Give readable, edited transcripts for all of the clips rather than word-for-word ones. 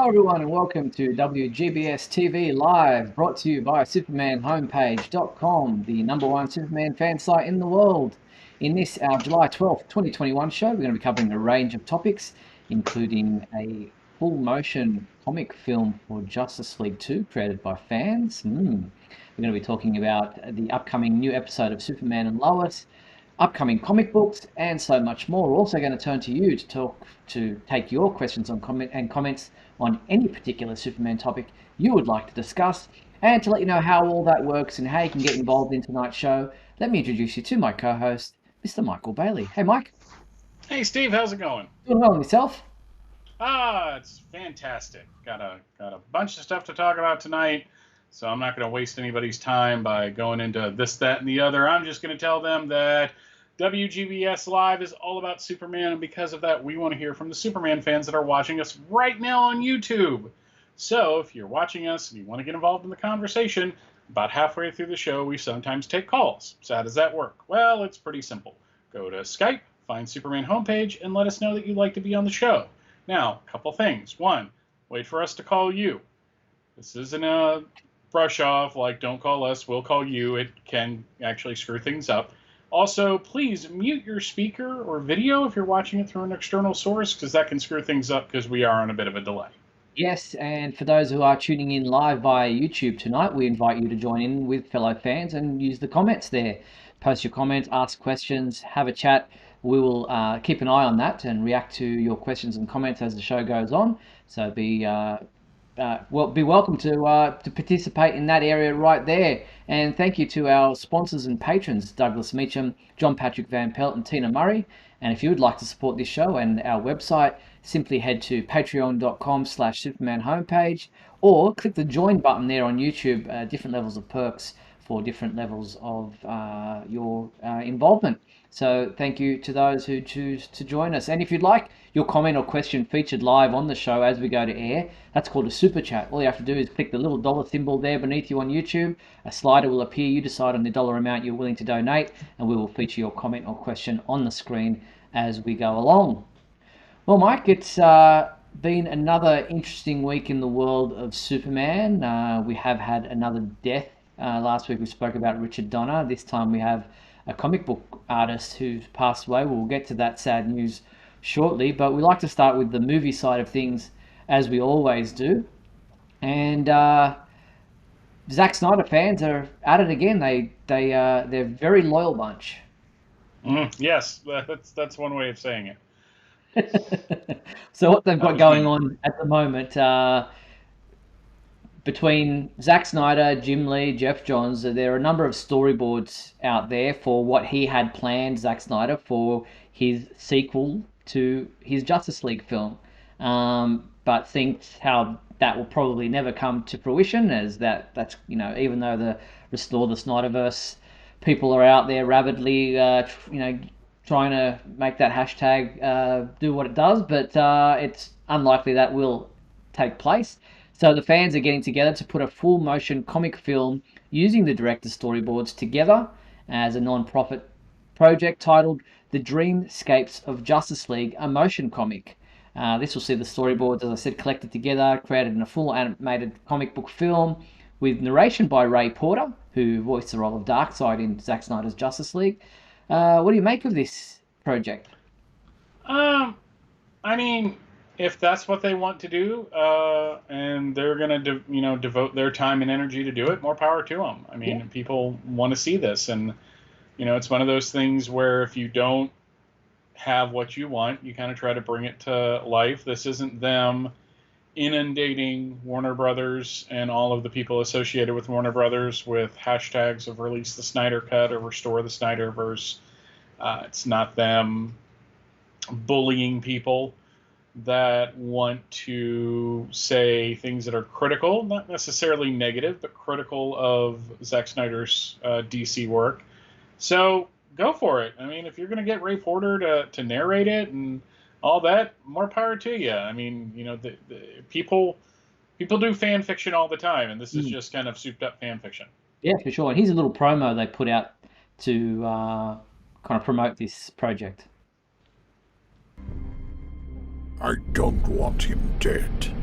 Hello everyone and welcome to WGBS TV Live, brought to you by SupermanHomepage.com, the #1 Superman fan site in the world. In this, our July 12th, 2021 show, we're going to be covering a range of topics, including a full-motion comic film for Justice League 2 created by fans. We're going to be talking about the upcoming new episode of Superman and Lois, upcoming comic books, and so much more. We're also going to turn to you to take your questions and comments on any particular Superman topic you would like to discuss. And to let you know how all that works and how you can get involved in tonight's show, let me introduce you to my co-host, Mr. Michael Bailey. Hey, Mike. Hey, Steve. How's it going? Doing well, and yourself? It's fantastic. Got a bunch of stuff to talk about tonight, so I'm not going to waste anybody's time by going into this, that, and the other. I'm just going to tell them that WGBS Live is all about Superman, and because of that, we want to hear from the Superman fans that are watching us right now on YouTube. So if you're watching us and you want to get involved in the conversation, about halfway through the show, we sometimes take calls. So how does that work? Well, it's pretty simple. Go to Skype, find Superman homepage, and let us know that you'd like to be on the show. Now, a couple things. One, wait for us to call you. This isn't a brush off, like don't call us, we'll call you. It can actually screw things up. Also, please mute your speaker or video if you're watching it through an external source, because that can screw things up because we are on a bit of a delay. Yes, and for those who are tuning in live via YouTube tonight, we invite you to join in with fellow fans and use the comments there. Post your comments, ask questions, have a chat. We will keep an eye on that and react to your questions and comments as the show goes on. So be welcome to participate in that area right there. And thank you to our sponsors and patrons, Douglas Meacham, John Patrick Van Pelt, and Tina Murray. And if you would like to support this show and our website, simply head to patreon.com/Superman homepage or click the join button there on YouTube. Different levels of perks for different levels of your involvement. So thank you to those who choose to join us. And if you'd like your comment or question featured live on the show as we go to air, that's called a super chat. All you have to do is click the little dollar symbol there beneath you on YouTube. A slider will appear. You decide on the dollar amount you're willing to donate, and we will feature your comment or question on the screen as we go along. Well, Mike, it's been another interesting week in the world of Superman. We have had another death. Last week we spoke about Richard Donner. This time we have a comic book artist who's passed away. We'll get to that sad news shortly, but we like to start with the movie side of things, as we always do. And Zack Snyder fans are at it again. They're a very loyal bunch. Yes, that's one way of saying it. So what they've got going on at the moment, between Zack Snyder, Jim Lee, Jeff Johns, there are a number of storyboards out there for what he had planned, Zack Snyder, for his sequel to his Justice League film. But thinks how that will probably never come to fruition, as that's even though the Restore the Snyderverse people are out there rabidly trying to make that hashtag do what it does, but it's unlikely that will take place. So the fans are getting together to put a full-motion comic film using the director's storyboards together as a non-profit project titled The Dreamscapes of Justice League, a motion comic. This will see the storyboards, as I said, collected together, created in a full animated comic book film with narration by Ray Porter, who voiced the role of Darkseid in Zack Snyder's Justice League. What do you make of this project? I mean, if that's what they want to do, and they're going to devote their time and energy to do it, more power to them. I mean, people want to see this, and it's one of those things where if you don't have what you want, you kind of try to bring it to life. This isn't them inundating Warner Brothers and all of the people associated with Warner Brothers with hashtags of release the Snyder Cut or restore the Snyderverse. It's not them bullying people that want to say things that are critical, not necessarily negative, but critical of Zack Snyder's DC work. So go for it. I mean, if you're going to get Ray Porter to narrate it and all that, more power to you. I mean, the people do fan fiction all the time, and this is just kind of souped up fan fiction. Yeah, for sure. And here's a little promo they put out to kind of promote this project. I don't want him dead.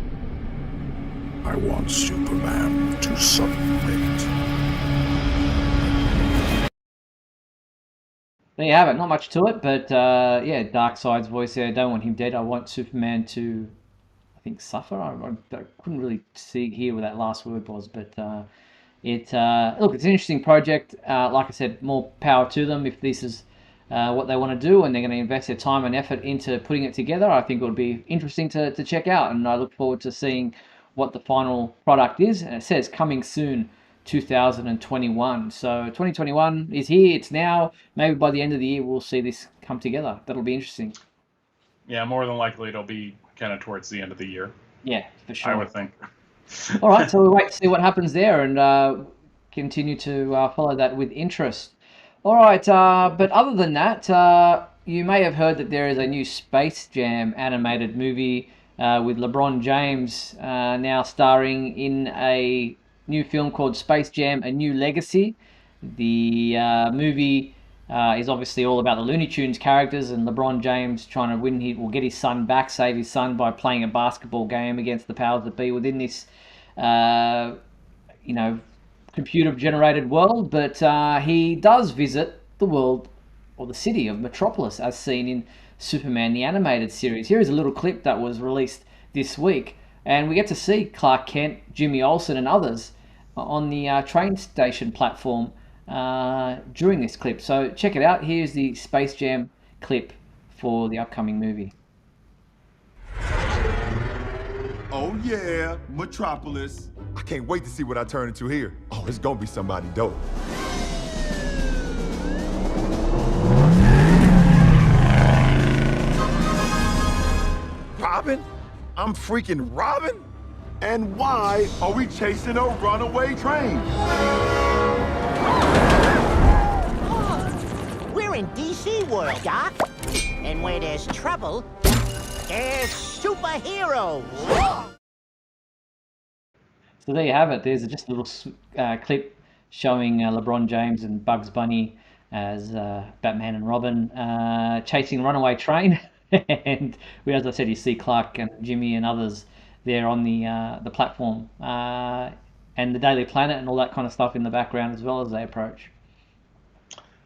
I want Superman to submit. There you have it. Not much to it, but yeah, Darkseid's voice there. I don't want him dead. I want Superman to, I think, suffer. I couldn't really hear what that last word was, but look, it's an interesting project. Like I said, more power to them if this is what they want to do, and they're going to invest their time and effort into putting it together. I think it would be interesting to check out, and I look forward to seeing what the final product is. And it says coming soon, 2021. So 2021 is here. It's now. Maybe by the end of the year, we'll see this come together. That'll be interesting. Yeah, more than likely it'll be kind of towards the end of the year. Yeah, for sure. I would think. All right, so we'll wait to see what happens there and continue to follow that with interest. All right, but other than that, you may have heard that there is a new Space Jam animated movie with LeBron James now starring in a new film called Space Jam: A New Legacy. The movie is obviously all about the Looney Tunes characters and LeBron James trying to get his son back, save his son by playing a basketball game against the powers that be within this, computer-generated world. But he does visit the world or the city of Metropolis, as seen in Superman the Animated Series. Here is a little clip that was released this week, and we get to see Clark Kent, Jimmy Olsen, and others on the train station platform during this clip. So check it out. Here's the Space Jam clip for the upcoming movie. Oh yeah, Metropolis. I can't wait to see what I turn into here. Oh, it's gonna be somebody dope. Robin? I'm freaking Robin? And why are we chasing a runaway train? We're in DC world, Doc. And where there's trouble, there's superheroes. So there you have it. There's just a little clip showing LeBron James and Bugs Bunny as Batman and Robin chasing a runaway train. And as I said, you see Clark and Jimmy and others there on the platform and the Daily Planet and all that kind of stuff in the background as well as they approach.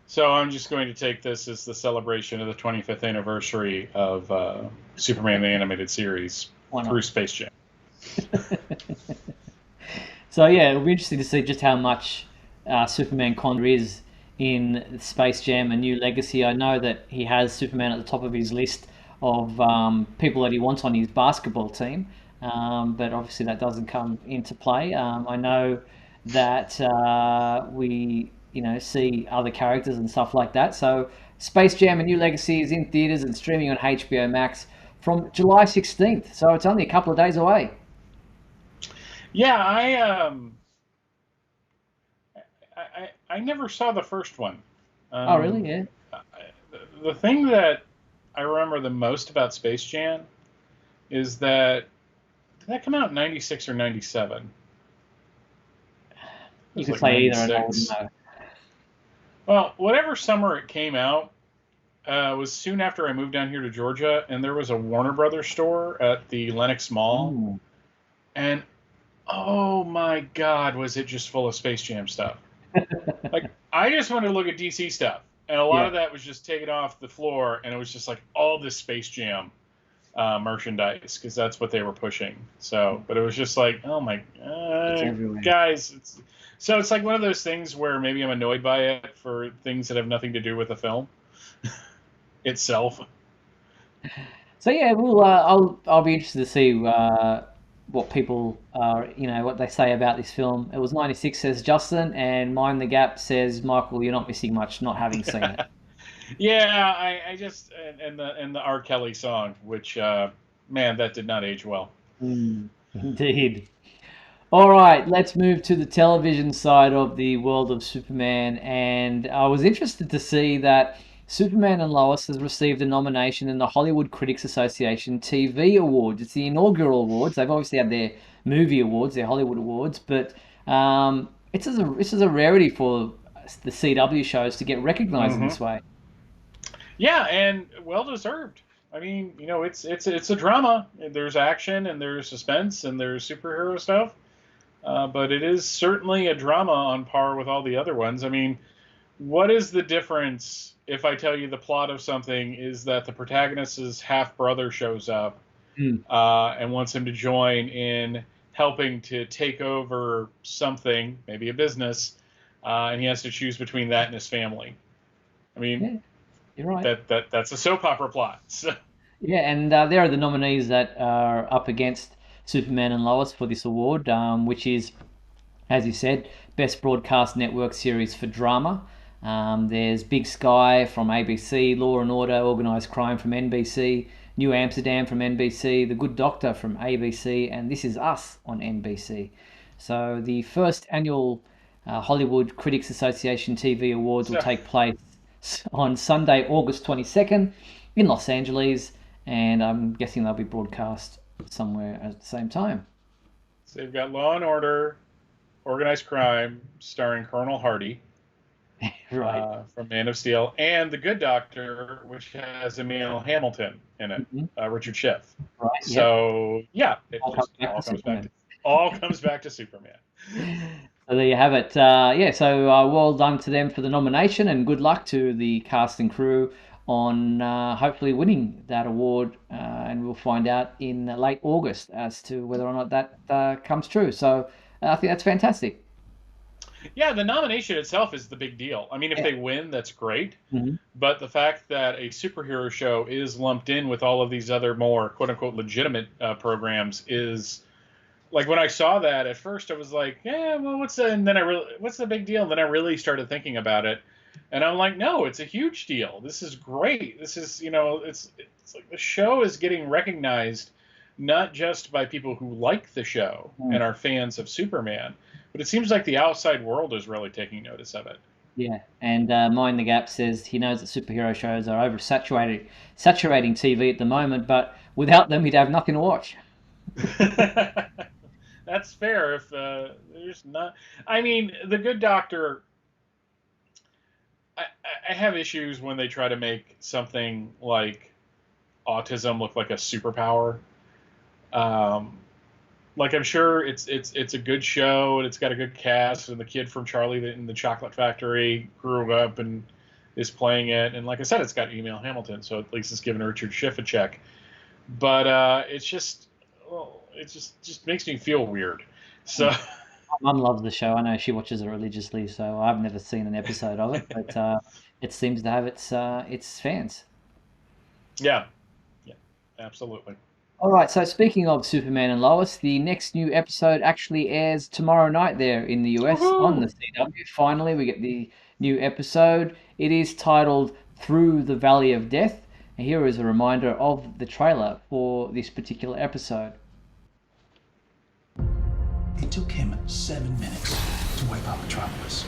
So I'm just going to take this as the celebration of the 25th anniversary of Superman the Animated Series through Space Jam. So yeah, it'll be interesting to see just how much Superman content is in Space Jam: A New Legacy. I know that he has Superman at the top of his list of people that he wants on his basketball team, but obviously that doesn't come into play. I know that we see other characters and stuff like that. So Space Jam: A New Legacy is in theaters and streaming on HBO Max from July 16th. So it's only a couple of days away. Yeah, I never saw the first one. Oh, really? Yeah. The thing that I remember the most about Space Jam is that did that come out in 96 or 97? You could say either, and I wouldn't know. Well, whatever summer it came out was soon after I moved down here to Georgia, and there was a Warner Brothers store at the Lenox Mall. Ooh. And oh my God, was it just full of Space Jam stuff? Like, I just wanted to look at DC stuff, and a lot of that was just taken off the floor, and it was just like all this Space Jam merchandise because that's what they were pushing. So, but it was just like, oh my guys, it's like one of those things where maybe I'm annoyed by it for things that have nothing to do with the film itself. So yeah, I'll be interested to see what people what they say about this film. It was 96, says Justin, and Mind the Gap says, Michael, you're not missing much not having seen it. Yeah, I just and the R. Kelly song, which man, that did not age well. Indeed. All right, let's move to the television side of the world of Superman, and I was interested to see that Superman and Lois has received a nomination in the Hollywood Critics Association TV Awards. It's the inaugural awards. They've obviously had their movie awards, their Hollywood awards, but this is a rarity for the CW shows to get recognized in this way. Yeah, and well deserved. I mean, it's a drama. There's action and there's suspense and there's superhero stuff, but it is certainly a drama on par with all the other ones. I mean, what is the difference if I tell you the plot of something is that the protagonist's half brother shows up and wants him to join in helping to take over something, maybe a business, and he has to choose between that and his family. I mean, Yeah, you're right. that's a soap opera plot. So, Yeah, and there are the nominees that are up against Superman and Lois for this award, which is, as you said, Best Broadcast Network Series for Drama. There's Big Sky from ABC, Law and Order, Organised Crime from NBC, New Amsterdam from NBC, The Good Doctor from ABC, and This Is Us on NBC. So the first annual Hollywood Critics Association TV Awards will take place on Sunday, August 22nd in Los Angeles, and I'm guessing they'll be broadcast somewhere at the same time. so they've got Law and Order, Organized Crime, starring Colonel Hardy. Right. From Man of Steel, and The Good Doctor, which has Emil Hamilton in it, Richard Schiff. Right. So it All just all comes back to Superman. So there you have it. So well done to them for the nomination, and good luck to the cast and crew on hopefully winning that award. And we'll find out in late August as to whether or not that comes true. So I think that's fantastic. Yeah, the nomination itself is the big deal. I mean, if they win, that's great. But the fact that a superhero show is lumped in with all of these other more quote-unquote legitimate programs is, like, when I saw that at first, I was like, yeah, well, what's the big deal? And then I really started thinking about it, and I'm like, no, it's a huge deal. This is great. This is, it's like the show is getting recognized not just by people who like the show and are fans of Superman, but it seems like the outside world is really taking notice of it. Yeah, and Mind the Gap says he knows that superhero shows are saturating TV at the moment, but without them, he'd have nothing to watch. That's fair. If there's not, I mean, The Good Doctor. I have issues when they try to make something like autism look like a superpower. Like, I'm sure it's a good show and it's got a good cast, and the kid from Charlie in the Chocolate Factory grew up and is playing it, and like I said, it's got Emil Hamilton, so at least it's giving Richard Schiff a check. But it just makes me feel weird. So My mum loves the show. I know she watches it religiously, so I've never seen an episode of it, but it seems to have its fans. yeah, absolutely. All right, so speaking of Superman and Lois, the next new episode actually airs tomorrow night there in the US on the CW. Finally, we get the new episode. It is titled Through the Valley of Death. And here is a reminder of the trailer for this particular episode. It took him 7 minutes to wipe out Metropolis.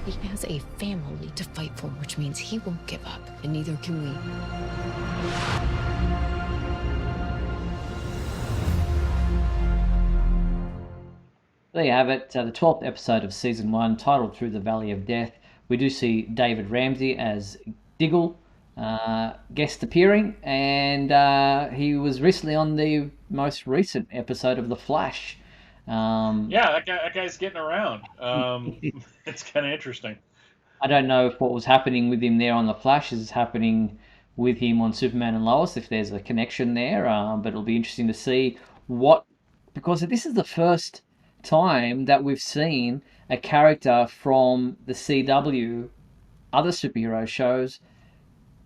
He has a family to fight for, which means he won't give up, and neither can we. There you have it, the 12th episode of Season 1, titled Through the Valley of Death. We do see David Ramsey as Diggle, guest appearing, and he was recently on the most recent episode of The Flash. That guy's getting around. It's kind of interesting. I don't know if what was happening with him there on The Flash is happening with him on Superman and Lois, if there's a connection there, but it'll be interesting to see because this is the first time that we've seen a character from the CW, other superhero shows,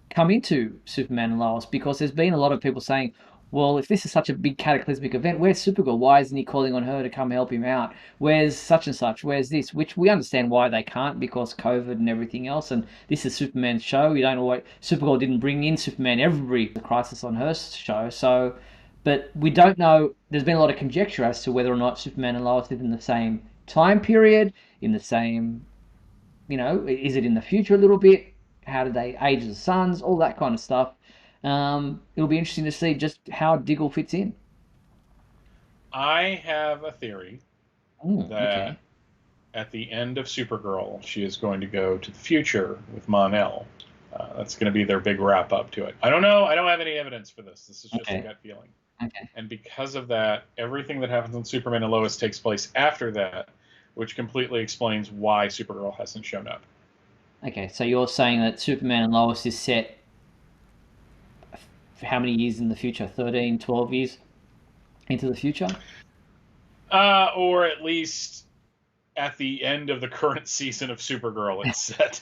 come into Superman and Lois, because there's been a lot of people saying, well, if this is such a big cataclysmic event, where's Supergirl? Why isn't he calling on her to come help him out? Where's such and such? Where's this? Which we understand why they can't, because COVID and everything else. And this is Superman's show. You don't know Supergirl didn't bring in Superman every crisis on her show. So, but we don't know. There's been a lot of conjecture as to whether or not Superman and Lois live in the same time period, in the same, is it in the future a little bit? How do they age the sons? All that kind of stuff. It'll be interesting to see just how Diggle fits in. I have a theory that at the end of Supergirl, she is going to go to the future with Mon-El. That's going to be their big wrap up to it. I don't know. I don't have any evidence for this. This is just a gut feeling. Okay. And because of that, everything that happens on Superman and Lois takes place after that, which completely explains why Supergirl hasn't shown up. Okay, so you're saying that Superman and Lois is set for how many years in the future? 13, 12 years into the future? Or at least at the end of the current season of Supergirl, it's set.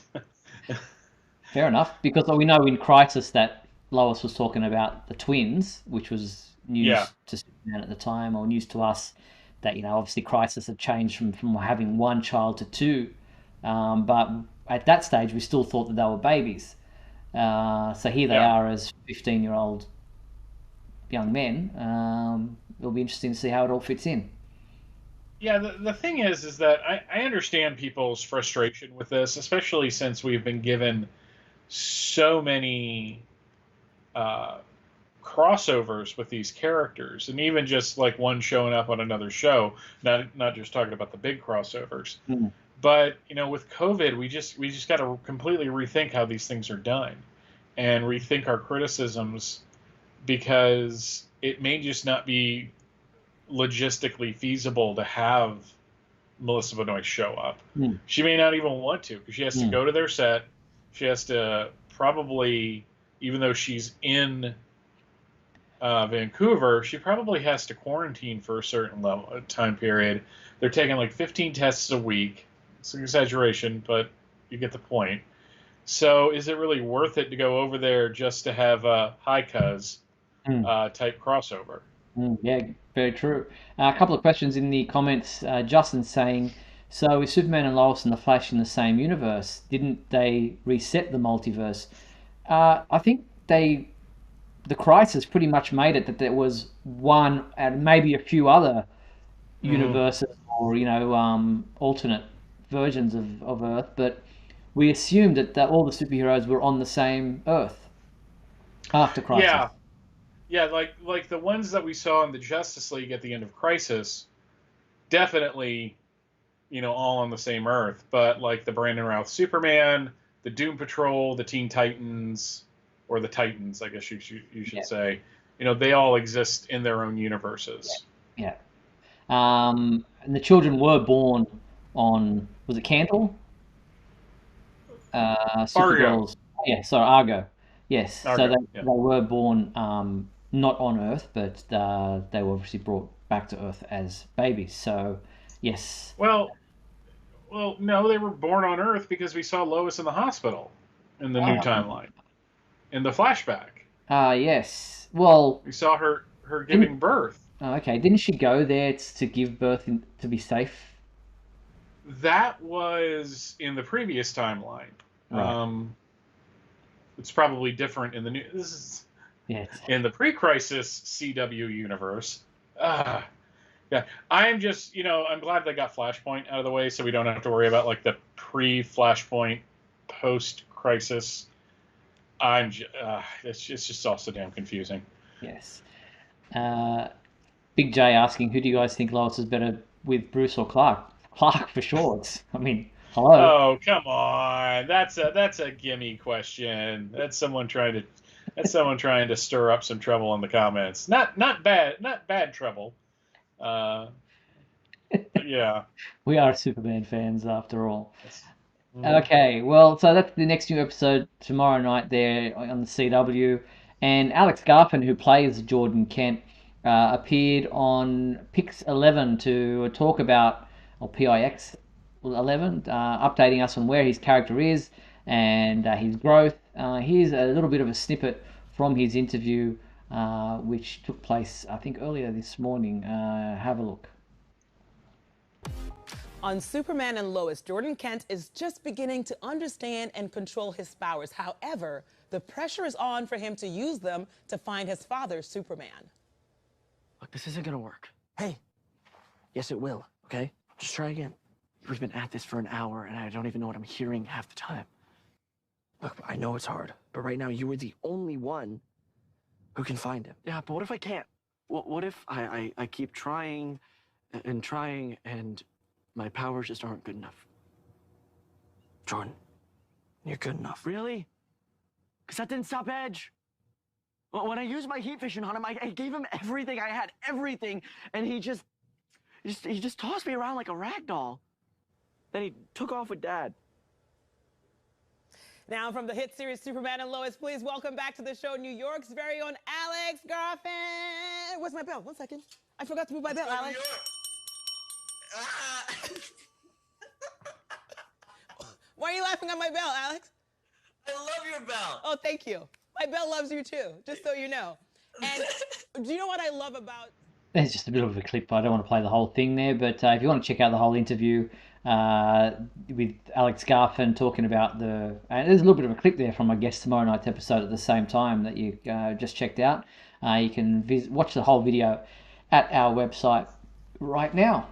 Fair enough, because we know in Crisis that Lois was talking about the twins, which was news to Superman at the time, or news to us, that, obviously Crisis had changed from having one child to two. But at that stage, we still thought that they were babies. So here they are as 15-year-old young men. It'll be interesting to see how it all fits in. Yeah, the thing is that I understand people's frustration with this, especially since we've been given so many crossovers with these characters, and even just like one showing up on another show, not just talking about the big crossovers. But with COVID, we just got to completely rethink how these things are done, and rethink our criticisms, because it may just not be logistically feasible to have Melissa Benoist show up. She may not even want to, because she has to go to their set. She has to probably, even though she's in Vancouver, she probably has to quarantine for a certain time period. They're taking like 15 tests a week. It's an exaggeration, but you get the point. So is it really worth it to go over there just to have a hi cuz type crossover? Yeah, very true. A couple of questions in the comments. Justin saying, so is Superman and Lois and the Flash in the same universe? Didn't they reset the multiverse? I think the Crisis pretty much made it that there was one and maybe a few other universes or alternate versions of Earth, but we assumed that all the superheroes were on the same Earth after Crisis. Yeah, like the ones that we saw in the Justice League at the end of Crisis, definitely, all on the same Earth. But like the Brandon Routh Superman, the Doom Patrol, the Teen Titans, or the Titans, I guess you should say, they all exist in their own universes. Yeah. And the children were born on, was it Cantle? Argo. Yeah, sorry, Argo. Yes. Argo, so they were born not on Earth, but they were obviously brought back to Earth as babies. So, yes. Well, no, they were born on Earth because we saw Lois in the hospital in the new timeline, in the flashback. Yes. Well, we saw her giving birth. Oh, okay. Didn't she go there to give birth to be safe? That was in the previous timeline. Right. It's probably different in the new. This is in the pre-crisis CW universe. Yeah, I'm just I'm glad they got Flashpoint out of the way, so we don't have to worry about like the pre-Flashpoint, post-crisis. It's just all so damn confusing. Yes. Big J asking, who do you guys think Lois is better with, Bruce or Clark? Clark for sure. Hello. Oh, come on. That's a gimme question. That's someone trying to stir up some trouble in the comments. Not bad trouble. Yeah. We are Superman fans after all. Okay, well, so that's the next new episode tomorrow night there on the CW. And Alex Garfin, who plays Jordan Kent, appeared on Pix 11 to talk about, or PIX 11, updating us on where his character is and his growth. Here's a little bit of a snippet from his interview, which took place, I think, earlier this morning. Have a look. On Superman and Lois, Jordan Kent is just beginning to understand and control his powers. However, the pressure is on for him to use them to find his father, Superman. Look, this isn't gonna work. Hey, yes it will, okay? Just try again. We've been at this for an hour and I don't even know what I'm hearing half the time. Look, I know it's hard, but right now you are the only one who can find him. Yeah, but what if I can't? What if I keep trying and trying and my powers just aren't good enough? Jordan, you're good enough. Really? Because that didn't stop Edge. When I used my heat vision on him, I gave him everything I had, everything, and he just tossed me around like a rag doll. Then he took off with Dad. Now from the hit series Superman and Lois, please welcome back to the show New York's very own Alex Garfin. Where's my bell? 1 second. I forgot to move my bell, Alex. Why are you laughing at my bell, Alex? I love your bell. Oh, thank you. My bell loves you too, just so you know. And do you know what I love about... There's just a bit of a clip. I don't want to play the whole thing there, but if you want to check out the whole interview with Alex Garfin talking about the... And there's a little bit of a clip there from, I guess, tomorrow night's episode at the same time that you just checked out. You can watch the whole video at our website right now.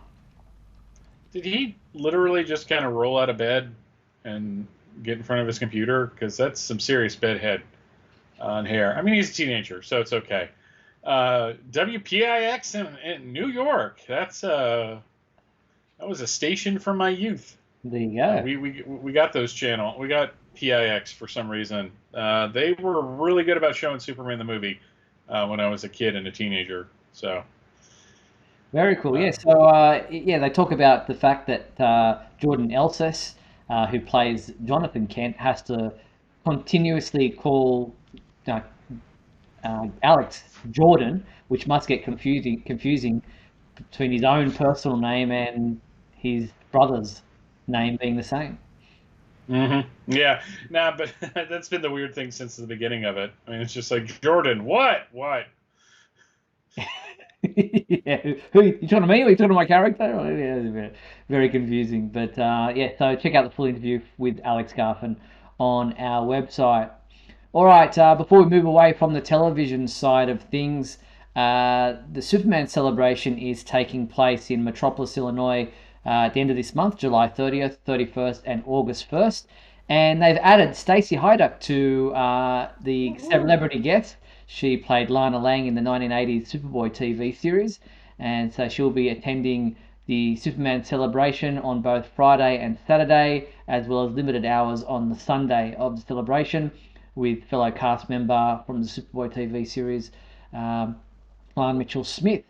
Did he literally just kind of roll out of bed and get in front of his computer? Because that's some serious bedhead on hair. I mean, he's a teenager, so it's okay. WPIX in New York. That was a station from my youth. There you go. We got those channel. We got PIX for some reason. They were really good about showing Superman the movie when I was a kid and a teenager. So very cool. Yeah. So they talk about the fact that Jordan Elsass, who plays Jonathan Kent, has to continuously call Alex Jordan, which must get confusing between his own personal name and his brother's name being the same. Mm-hmm. Yeah. Nah, but that's been the weird thing since the beginning of it. I mean, it's just like, Jordan, what? Yeah. Who you talking to me or you talking to my character? Yeah, very, very confusing. But so check out the full interview with Alex Garfin on our website. All right, before we move away from the television side of things, the Superman celebration is taking place in Metropolis, Illinois at the end of this month, July 30th, 31st, and August 1st. And they've added Stacy Haiduk to the celebrity guest. She played Lana Lang in the 1980s Superboy TV series, and so she'll be attending the Superman celebration on both Friday and Saturday, as well as limited hours on the Sunday of the celebration, with fellow cast member from the Superboy TV series, Lon Mitchell-Smith.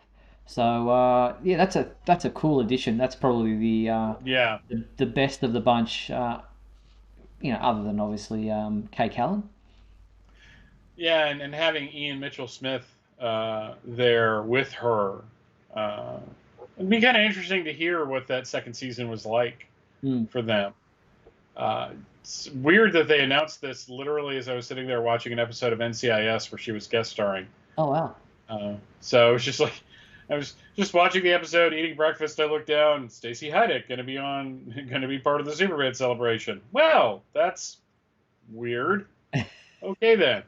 So that's a cool addition. That's probably the best of the bunch, other than obviously Kay Callan. Yeah, and having Ian Mitchell-Smith there with her, it'd be kind of interesting to hear what that second season was like for them. It's weird that they announced this literally as I was sitting there watching an episode of NCIS where she was guest starring. Oh, wow. So it was just like, I was just watching the episode, eating breakfast. I looked down, Stacy Haiduk going to be part of the Superman celebration. Well, that's weird. Okay then.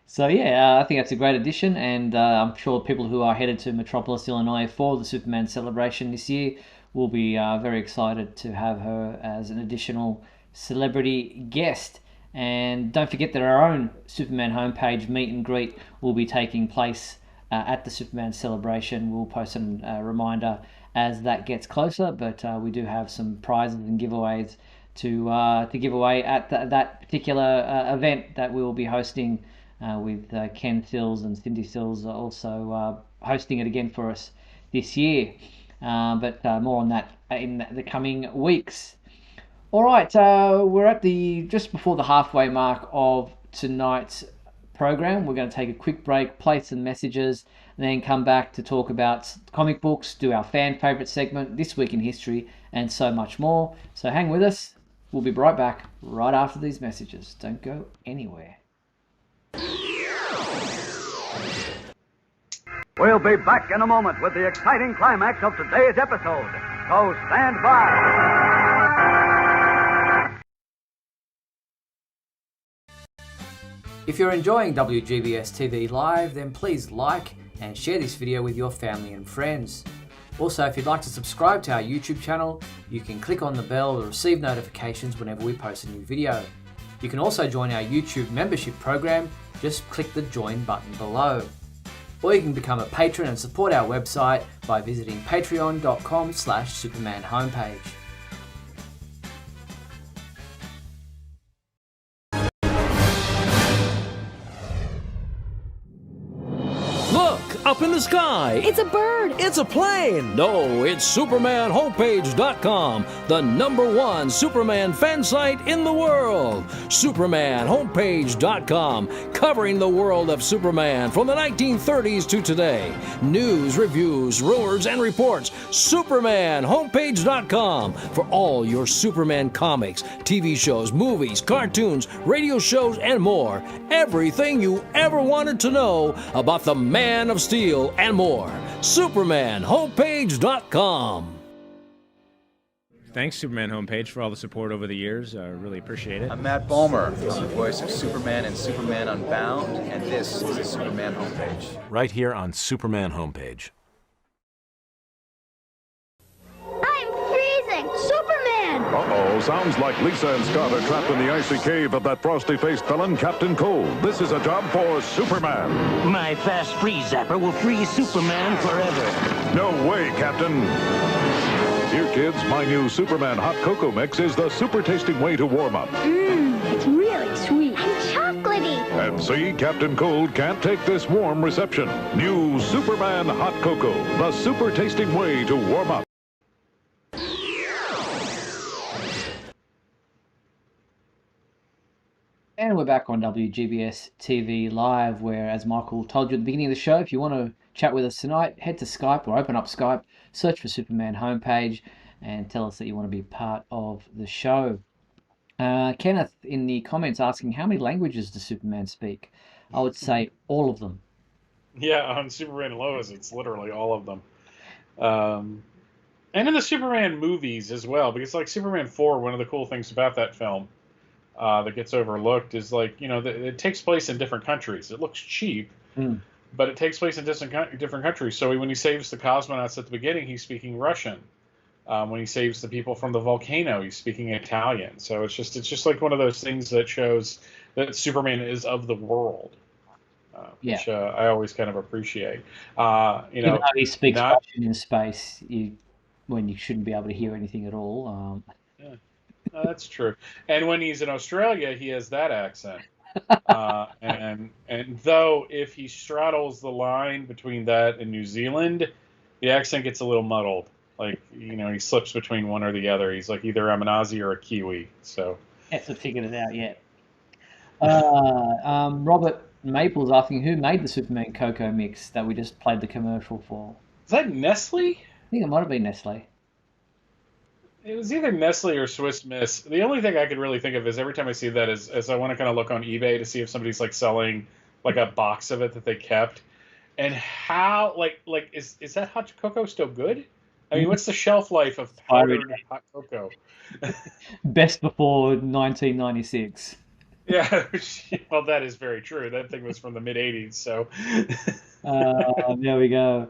So I think that's a great addition, and I'm sure people who are headed to Metropolis, Illinois for the Superman celebration this year will be very excited to have her as an additional celebrity guest. And don't forget that our own Superman homepage meet and greet will be taking place at the Superman celebration. We'll post a reminder as that gets closer, but we do have some prizes and giveaways to give away at that particular event that we will be hosting with Ken Sills and Cindy Sills also hosting it again for us this year. But more on that in the coming weeks. All right, we're at just before the halfway mark of tonight's program. We're going to take a quick break, play some messages, and then come back to talk about comic books, do our fan favorite segment, This Week in History, and so much more. So hang with us. We'll be right back right after these messages. Don't go anywhere. We'll be back in a moment with the exciting climax of today's episode. So stand by. If you're enjoying WGBS TV Live, then please like and share this video with your family and friends. Also, if you'd like to subscribe to our YouTube channel, you can click on the bell to receive notifications whenever we post a new video. You can also join our YouTube membership program. Just click the join button below. Or you can become a patron and support our website by visiting patreon.com/Superman homepage. in the sky. It's a bird. It's a plane. No, it's SupermanHomepage.com, the #1 Superman fan site in the world. SupermanHomepage.com, covering the world of Superman from the 1930s to today. News, reviews, rumors, and reports. SupermanHomepage.com for all your Superman comics, TV shows, movies, cartoons, radio shows, and more. Everything you ever wanted to know about the Man of Steel and more. SupermanHomepage.com. Thanks, Superman Homepage, for all the support over the years. I really appreciate it. I'm Matt Bomer. I'm the voice of Superman in Superman Unbound, and this is the Superman Homepage. Right here on Superman Homepage. I'm freezing! Superman! Uh-oh, sounds like Lisa and Scott are trapped in the icy cave of that frosty-faced villain, Captain Cold. This is a job for Superman. My fast freeze zapper will freeze Superman forever. No way, Captain. Here, kids, my new Superman Hot Cocoa Mix is the super tasting way to warm up. It's really sweet. And chocolatey. And see, Captain Cold can't take this warm reception. New Superman Hot Cocoa, the super tasting way to warm up. And we're back on WGBS TV Live, where, as Michael told you at the beginning of the show, if you want to chat with us tonight, head to Skype or open up Skype, search for Superman Homepage, and tell us that you want to be part of the show. Kenneth in the comments asking, how many languages does Superman speak? I would say all of them. Yeah, on Superman and Lois, it's literally all of them. And in the Superman movies as well, because like Superman 4, one of the cool things about that film that gets overlooked is like, you know, it takes place in different countries. It looks cheap, but it takes place in different countries. So when he saves the cosmonauts at the beginning, he's speaking Russian. When he saves the people from the volcano, he's speaking Italian. So it's just like one of those things that shows that Superman is of the world, which I always kind of appreciate. Even though he speaks Russian in space, when you shouldn't be able to hear anything at all. That's true. And when he's in Australia, he has that accent. And though if he straddles the line between that and New Zealand, the accent gets a little muddled. Like, you know, he slips between one or the other. He's like either I'm an Aussie or a Kiwi. So hasn't figured it out yet. Robert Maple's asking, who made the Superman Cocoa mix that we just played the commercial for? Is that Nestle? I think it might have been Nestle. It was either Nestle or Swiss Miss. The only thing I could really think of is every time I see that is I want to kind of look on eBay to see if somebody's like selling like a box of it that they kept. And how like is that hot cocoa still good? I mean, what's the shelf life of powdered hot cocoa? Best before 1996. Yeah, well, that is very true. That thing was from the mid-'80s, so. There we go.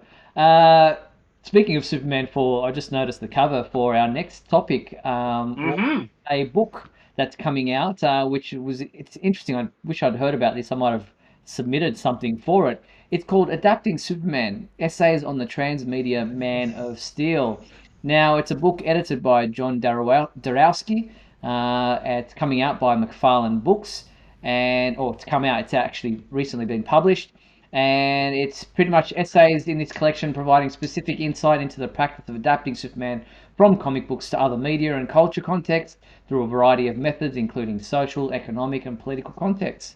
Speaking of Superman 4, I just noticed the cover for our next topic. A book that's coming out, it's interesting. I wish I'd heard about this. I might have submitted something for it. It's called Adapting Superman, Essays on the Transmedia Man of Steel. Now, it's a book edited by John Jorelski. It's coming out by McFarlane Books, it's actually recently been published. And it's pretty much essays in this collection providing specific insight into the practice of adapting Superman from comic books to other media and culture contexts through a variety of methods, including social, economic, and political contexts.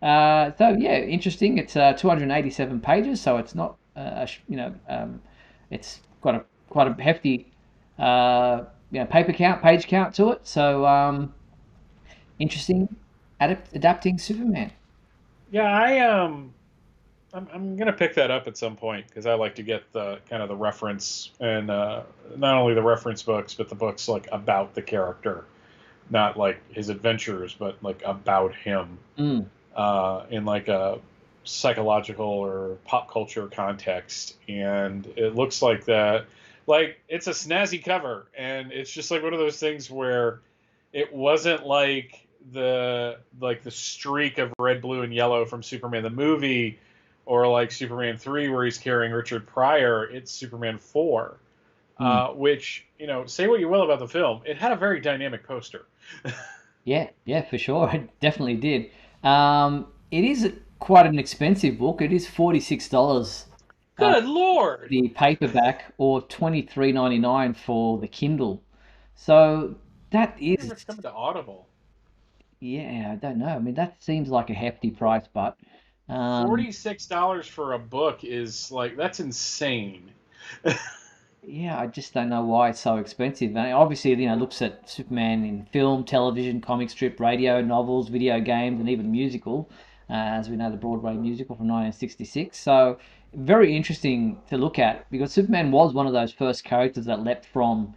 Interesting. It's 287 pages, so it's not, it's got quite a hefty, page count to it. So, interesting. Adapting Superman. Yeah, I'm gonna pick that up at some point because I like to get the kind of the reference and not only the reference books but the books like about the character, not like his adventures but like about him in like a psychological or pop culture context. And it looks like that, like it's a snazzy cover and it's just like one of those things where it wasn't like the streak of red, blue, and yellow from Superman the movie. Or like Superman 3 where he's carrying Richard Pryor, it's Superman 4, which, say what you will about the film, it had a very dynamic poster. Yeah, for sure. It definitely did. It is quite an expensive book. It is $46 Good Lord! The paperback, or $23.99 for the Kindle. So that is... It's coming to Audible. Yeah, I don't know. I mean, that seems like a hefty price, but... $46 for a book is like, that's insane. Yeah, I just don't know why it's so expensive. And obviously, looks at Superman in film, television, comic strip, radio, novels, video games, and even musical, as we know, the Broadway musical from 1966. So very interesting to look at, because Superman was one of those first characters that leapt from,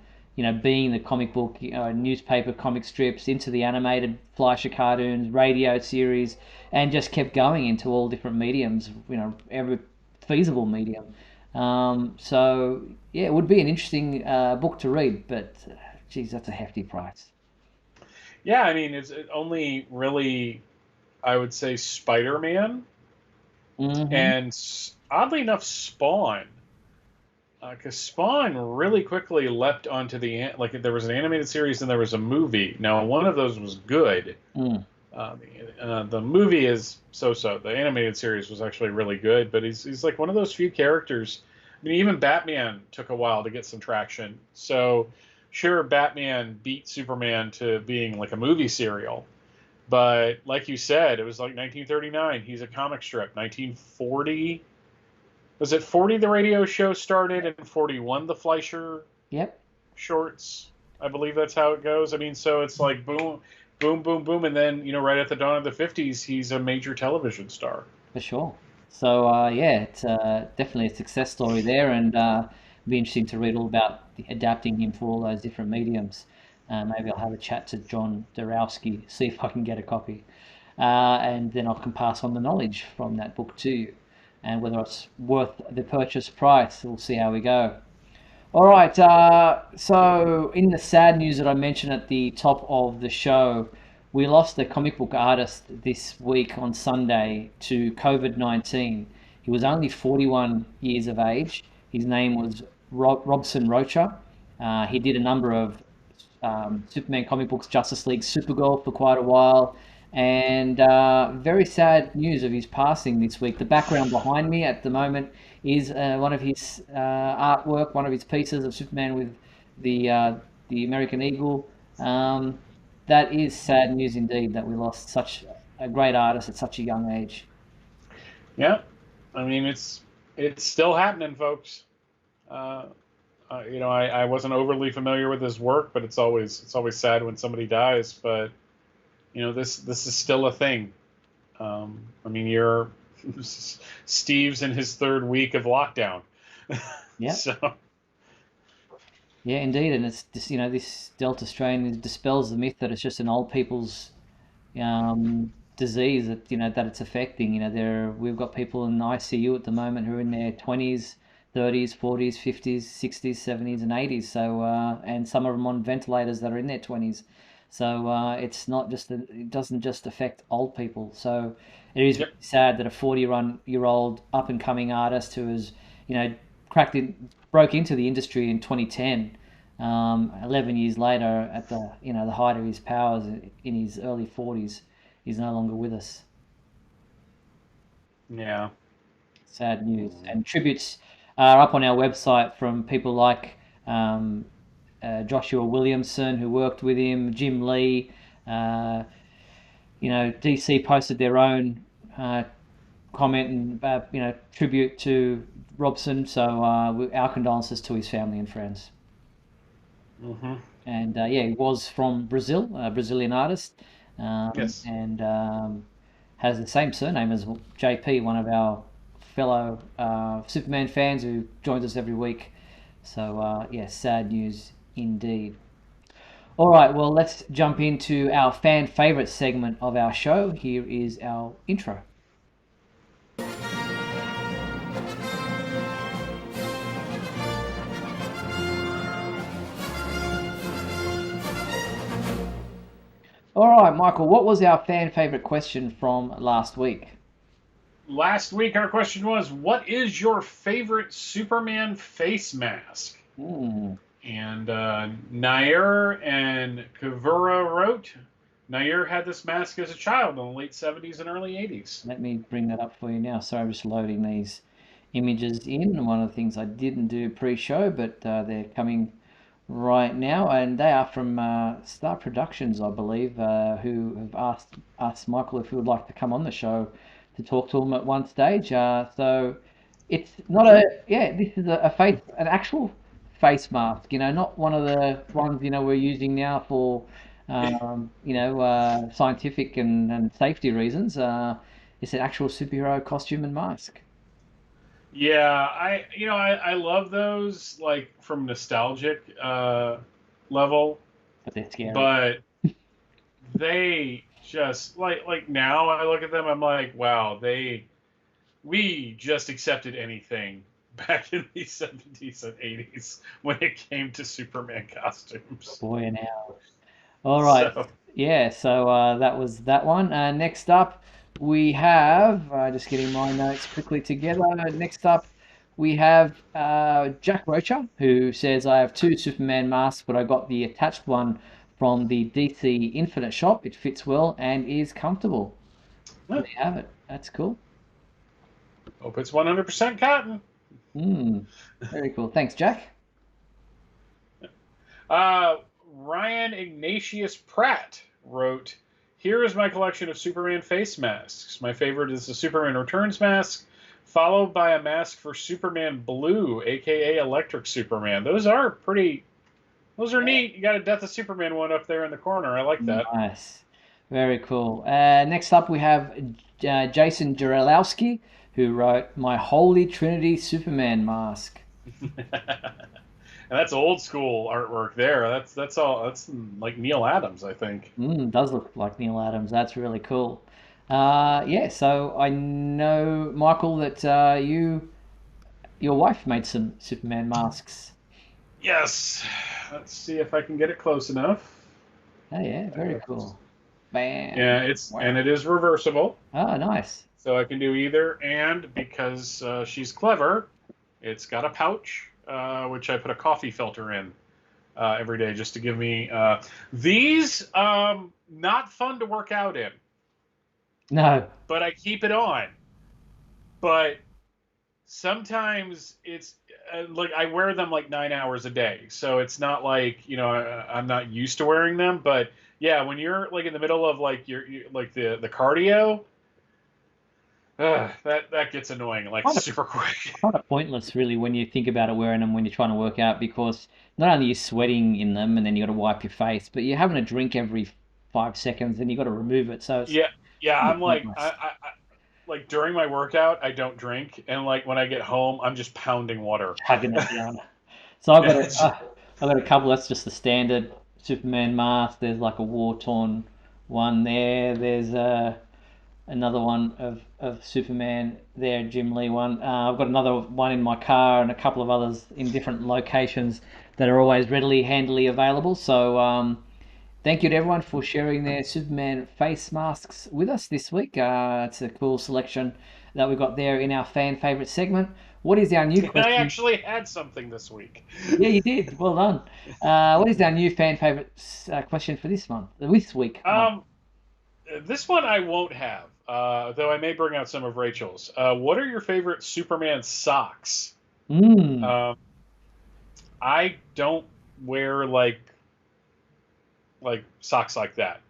being the comic book, newspaper comic strips into the animated Fleischer cartoons, radio series, and just kept going into all different mediums, every feasible medium. So yeah, it would be an interesting book to read, but geez, that's a hefty price. Yeah, I mean, it's only really, I would say, Spider-Man, and oddly enough, Spawn. Because Spawn really quickly leapt onto there was an animated series and there was a movie. Now, one of those was good. The movie is so-so. The animated series was actually really good, but he's like one of those few characters. I mean, even Batman took a while to get some traction. So, sure, Batman beat Superman to being like a movie serial. But like you said, it was like 1939. He's a comic strip. 1940... Was it 40 the radio show started, and 41 the Fleischer shorts? I believe that's how it goes. I mean, so it's like boom, boom, boom, boom, and then, right at the dawn of the 50s, he's a major television star. For sure. So, yeah, it's definitely a success story there, and it'll be interesting to read all about adapting him for all those different mediums. Maybe I'll have a chat to John Jorelski, see if I can get a copy. And then I can pass on the knowledge from that book to you. And whether it's worth the purchase price, we'll see how we go. All right, so in the sad news that I mentioned at the top of the show, we lost a comic book artist this week on Sunday to COVID-19. He was only 41 years of age. His name was Robson Rocha. He did a number of Superman comic books, Justice League, Supergirl for quite a while. And very sad news of his passing this week. The background behind me at the moment is one of his artwork, one of his pieces of Superman with the American Eagle. That is sad news indeed, that we lost such a great artist at such a young age. Yeah, I mean, it's still happening, folks. I wasn't overly familiar with his work, but it's always sad when somebody dies. But this is still a thing. I mean, Steve's in his third week of lockdown. Yeah. So. Yeah, indeed, and it's just, this Delta strain dispels the myth that it's just an old people's disease that that it's affecting. We've got people in the ICU at the moment who are in their 20s, 30s, 40s, 50s, 60s, 70s, and 80s. So and some of them on ventilators that are in their 20s. So it's not just it doesn't just affect old people. So it is sad that a 40-year-old up and coming artist who has broke into the industry in 2010, 11 years later at the the height of his powers in his early 40s, he's no longer with us. Yeah. Sad news. And tributes are up on our website from people like Joshua Williamson, who worked with him, Jim Lee. DC posted their own comment and tribute to Robson. So our condolences to his family and friends. Mm-hmm. And he was from Brazil, a Brazilian artist. Yes. And has the same surname as JP, one of our fellow Superman fans who joins us every week. So sad news indeed. All right, well, let's jump into our fan favorite segment of our show. Here is our intro. All right, Michael, what was our fan favorite question from last week? Last week, our question was, what is your favorite Superman face mask? And Nair and Kavura wrote, Nair had this mask as a child in the late 70s and early 80s. Let me bring that up for you now. Sorry, I'm just loading these images in. One of the things I didn't do pre-show, but they're coming right now, and they are from Star Productions, I believe, who have asked us, Michael, if we would like to come on the show to talk to them at one stage. So it's not this is an actual face mask, not one of the ones, we're using now for, scientific and safety reasons. It's an actual superhero costume and mask. Yeah, I love those, like, from nostalgic level. But they're scary. But they just like now I look at them, I'm like, wow, we just accepted anything back in the 70s and 80s when it came to Superman costumes. Boy, now. All right. So that was that one. Next up, we have, just getting my notes quickly together. Next up, we have Jack Rocha, who says, I have 2 Superman masks, but I got the attached one from the DC Infinite shop. It fits well and is comfortable. There you have it. That's cool. Hope it's 100% cotton. Very cool. Thanks, Jack. Ryan Ignatius Pratt wrote, here is my collection of Superman face masks. My favorite is the Superman Returns mask, followed by a mask for Superman Blue, a.k.a. Electric Superman. Those are neat. You got a Death of Superman one up there in the corner. I like that. Nice. Very cool. Next up, we have Jason Jorelski, who wrote my Holy Trinity Superman mask. And that's old school artwork there. That's like Neil Adams, I think. It does look like Neil Adams. That's really cool. So I know, Michael, that your wife made some Superman masks. Yes. Let's see if I can get it close enough. Oh yeah, very cool. Bam. Yeah, it is reversible. Oh, nice. So I can do either, and because she's clever, it's got a pouch, which I put a coffee filter in every day just to give me these. Not fun to work out in. No. But I keep it on. But sometimes it's like I wear them like 9 hours a day, so it's not like I'm not used to wearing them. But yeah, when you're like in the middle of like your like the cardio. That gets annoying, like super quick. Kind of pointless, really, when you think about it, wearing them when you're trying to work out, because not only are you sweating in them and then you got to wipe your face, but you're having a drink every 5 seconds and you got to remove it. So it's I'm like, I like during my workout, I don't drink, and like when I get home, I'm just pounding water, chugging it down. So I've got a couple. That's just the standard Superman mask. There's like a war-torn one there. There's another one of Superman there, Jim Lee one. I've got another one in my car and a couple of others in different locations that are always readily, handily available. So thank you to everyone for sharing their Superman face masks with us this week. It's a cool selection that we've got there in our fan favourite segment. What is our new question? I actually had something this week. Yeah, you did. Well done. What is our new fan favourite question for this week? This one I won't have. Though I may bring out some of Rachel's. What are your favorite Superman socks? I don't wear like socks like that.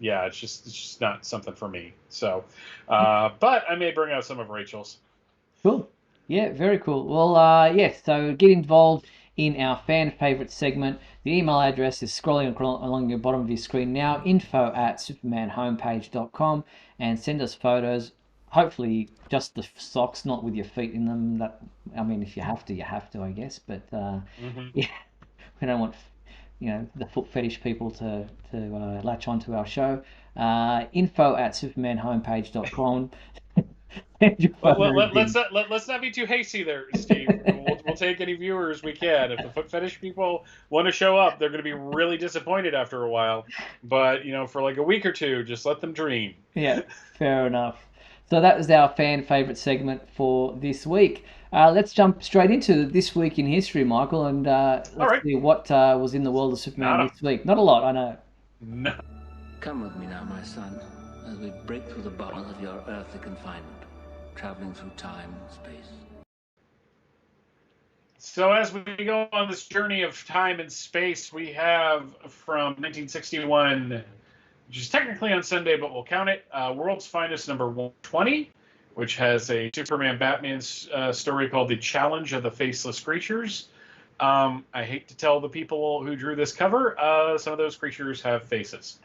It's just not something for me. So, but I may bring out some of Rachel's. Cool. Yeah, very cool. Well, yes. So get involved in our fan favorite segment. The email address is scrolling along the bottom of your screen now, info@supermanhomepage.com, and send us photos, hopefully just the socks, not with your feet in them. If you have to, I guess, but yeah, we don't want the foot fetish people to latch onto our show. Info@supermanhomepage.com. Let's not be too hasty there, Steve. We'll take any viewers we can. If the foot fetish people want to show up, they're going to be really disappointed after a while. But for like a week or two, just let them dream. Yeah, fair enough. So that was our fan favorite segment for this week. Let's jump straight into this week in history, Michael, and let's see what was in the world of Superman this week. Not a lot, I know. No. Come with me now, my son, as we break through the bottom of your earthly confinement. traveling through time and space. So as we go on this journey of time and space, we have from 1961, which is technically on Sunday, but we'll count it, World's Finest number 120, which has a Superman-Batman story called The Challenge of the Faceless Creatures. I hate to tell the people who drew this cover, some of those creatures have faces.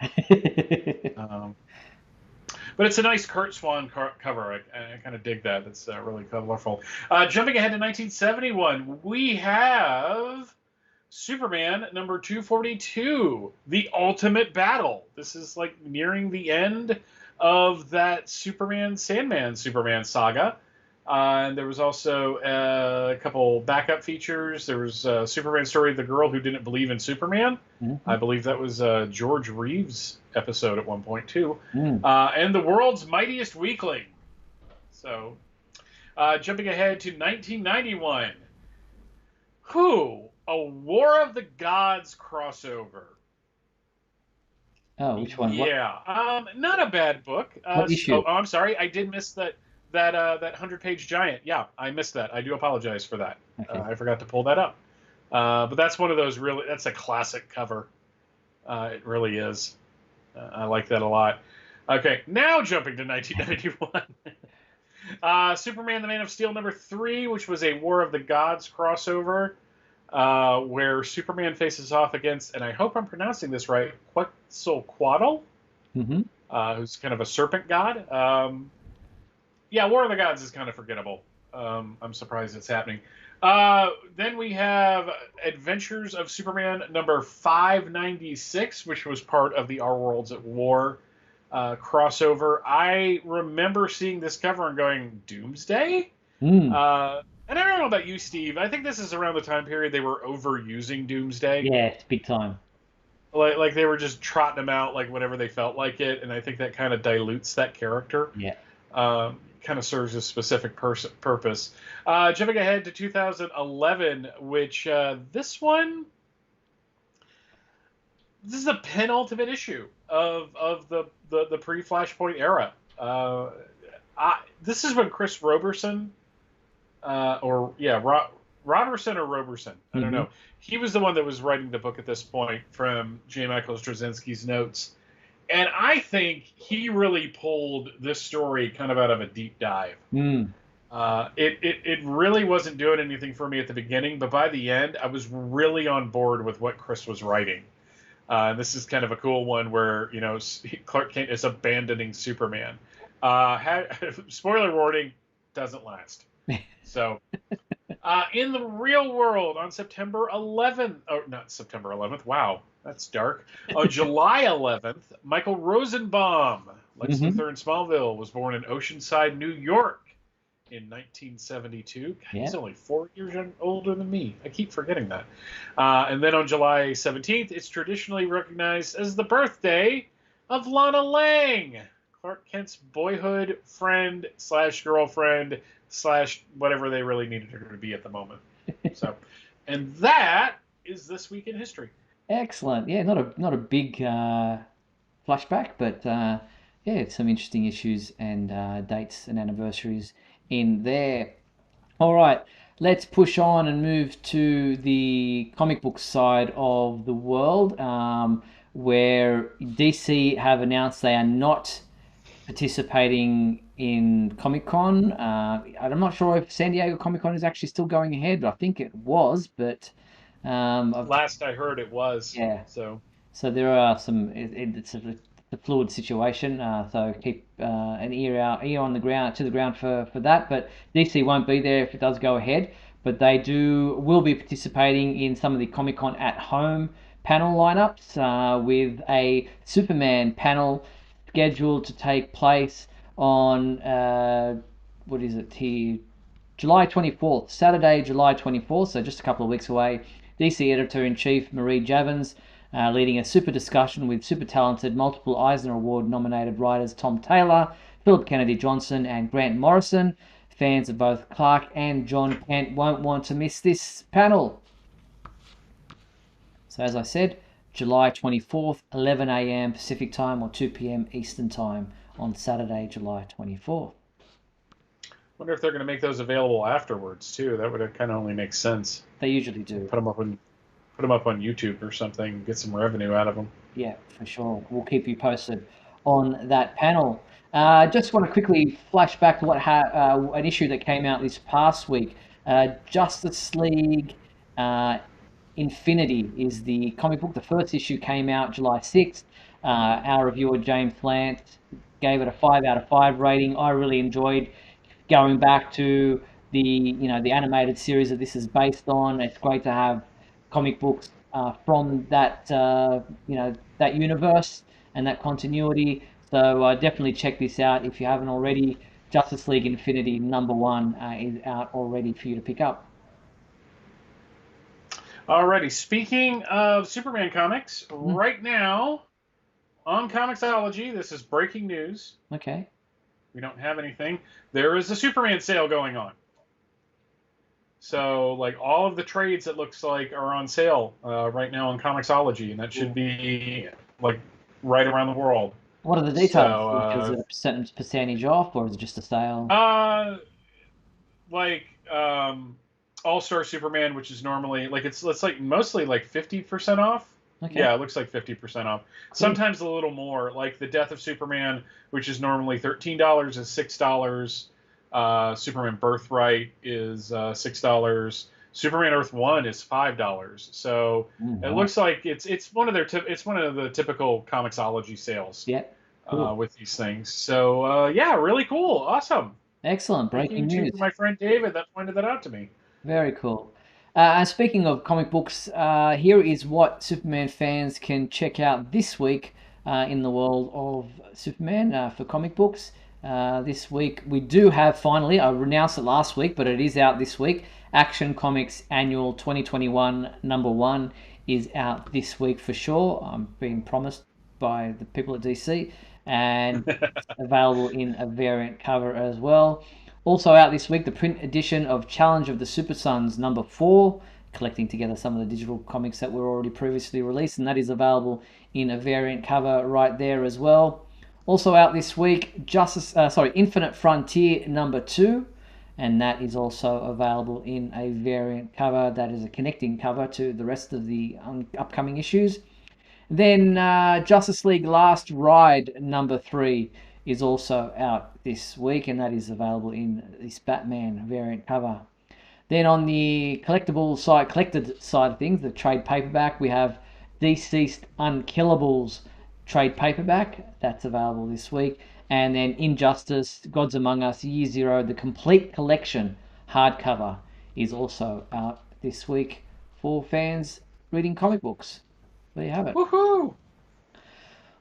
But it's a nice Kurt Swan cover. I kind of dig that. It's really colorful. Jumping ahead to 1971, we have Superman number 242, The Ultimate Battle. This is like nearing the end of that Superman-Sandman Superman saga. And there was also a couple backup features. There was a Superman story, The Girl Who Didn't Believe in Superman. Mm-hmm. I believe that was George Reeves' episode at one point, too. And The World's Mightiest Weakling. So, jumping ahead to 1991. A War of the Gods crossover. Oh, which one? Yeah, not a bad book. What issue? Oh, I'm sorry. I did miss that 100-page giant. Yeah, I missed that. I do apologize for that. Okay. I forgot to pull that up. But that's one of those that's a classic cover. It really is. I like that a lot. Okay, now jumping to 1991. Superman the Man of Steel number 3, which was a War of the Gods crossover, where Superman faces off against, and I hope I'm pronouncing this right, Quetzalcoatl, who's kind of a serpent god. Yeah, War of the Gods is kind of forgettable. I'm surprised it's happening. Then we have Adventures of Superman number 596, which was part of the Our Worlds at War crossover. I remember seeing this cover and going, Doomsday? And I don't know about you, Steve. I think this is around the time period they were overusing Doomsday. Yeah, it's big time. Like they were just trotting him out like whenever they felt like it, and I think that kind of dilutes that character. Yeah. Kind of serves a specific purpose. Jumping ahead to 2011, which this is a penultimate issue of the pre-Flashpoint era. This is when Chris Roberson, Roberson or Roberson, I don't know. He was the one that was writing the book at this point from J. Michael Straczynski's notes. And I think he really pulled this story kind of out of a deep dive. It really wasn't doing anything for me at the beginning, but by the end, I was really on board with what Chris was writing. This is kind of a cool one where, Clark Kent is abandoning Superman. Spoiler warning, doesn't last. So, in the real world, on September 11th, not September 11th, wow. That's dark. On July 11th, Michael Rosenbaum, Lex Luthor in Smallville, was born in Oceanside, New York in 1972. He's only 4 years older than me. I keep forgetting that. And then on July 17th, it's traditionally recognized as the birthday of Lana Lang, Clark Kent's boyhood friend / girlfriend / whatever they really needed her to be at the moment. So, and that is This Week in History. Excellent. Yeah, not a big flashback, but some interesting issues and dates and anniversaries in there. All right, let's push on and move to the comic book side of the world, where DC have announced they are not participating in Comic-Con. I'm not sure if San Diego Comic-Con is actually still going ahead, but I think it was, but... last I heard it was. Yeah. So there are some. It's a fluid situation. So keep an ear on the ground for that. But DC won't be there if it does go ahead. But they will be participating in some of the Comic-Con at home panel lineups with a Superman panel scheduled to take place on July 24th, Saturday, July 24th. So just a couple of weeks away. DC Editor-in-Chief Marie Javins leading a super discussion with super talented, multiple Eisner Award nominated writers Tom Taylor, Philip Kennedy Johnson, and Grant Morrison. Fans of both Clark and John Kent won't want to miss this panel. So as I said, July 24th, 11 a.m. Pacific Time or 2 p.m. Eastern Time on Saturday, July 24th. Wonder if they're going to make those available afterwards too. That would kind of only make sense. They usually do. Put them up on YouTube or something, get some revenue out of them. Yeah, for sure. We'll keep you posted on that panel. Just want to quickly flash back to what an issue that came out this past week. Justice League Infinity is the comic book. The first issue came out July 6th. Our reviewer James Plant gave it a 5 out of 5 rating. I really enjoyed going back to the animated series that this is based on. It's great to have comic books from that that universe and that continuity. So definitely check this out if you haven't already. Justice League Infinity #1 is out already for you to pick up. Alrighty, speaking of Superman comics, right now on Comixology, this is breaking news. Okay. We don't have anything. There is a Superman sale going on. So, like, all of the trades, it looks like, are on sale right now on Comixology, and that should be, like, right around the world. What are the details? Is it a certain percentage off, or is it just a sale? All-Star Superman, which is normally, like, it's like mostly, like, 50% off. Okay. Yeah, it looks like 50% off. Sometimes a little more, like the Death of Superman, which is normally $13, is $6. Superman Birthright is $6. Superman Earth 1 is $5. So it looks like it's one of the typical Comixology sales. Yeah. Cool. With these things. So yeah, really cool, awesome. Excellent, breaking news. Thank you to my friend David that pointed that out to me. Very cool. And speaking of comic books, here is what Superman fans can check out this week in the world of Superman for comic books. This week we do have, finally, I announced it last week, but it is out this week. Action Comics Annual 2021 #1 is out this week for sure. I'm being promised by the people at DC, and available in a variant cover as well. Also out this week, the print edition of Challenge of the Super Sons #4, collecting together some of the digital comics that were already previously released, and that is available in a variant cover right there as well. Also out this week, Infinite Frontier #2, and that is also available in a variant cover that is a connecting cover to the rest of the upcoming issues. Then Justice League Last Ride #3 is also out this week, and that is available in this Batman variant cover. Then on the collected side of things, the trade paperback, we have Deceased Unkillables trade paperback. That's available this week. And then Injustice, Gods Among Us, Year Zero, the complete collection hardcover is also out this week for fans reading comic books. There you have it. Woohoo!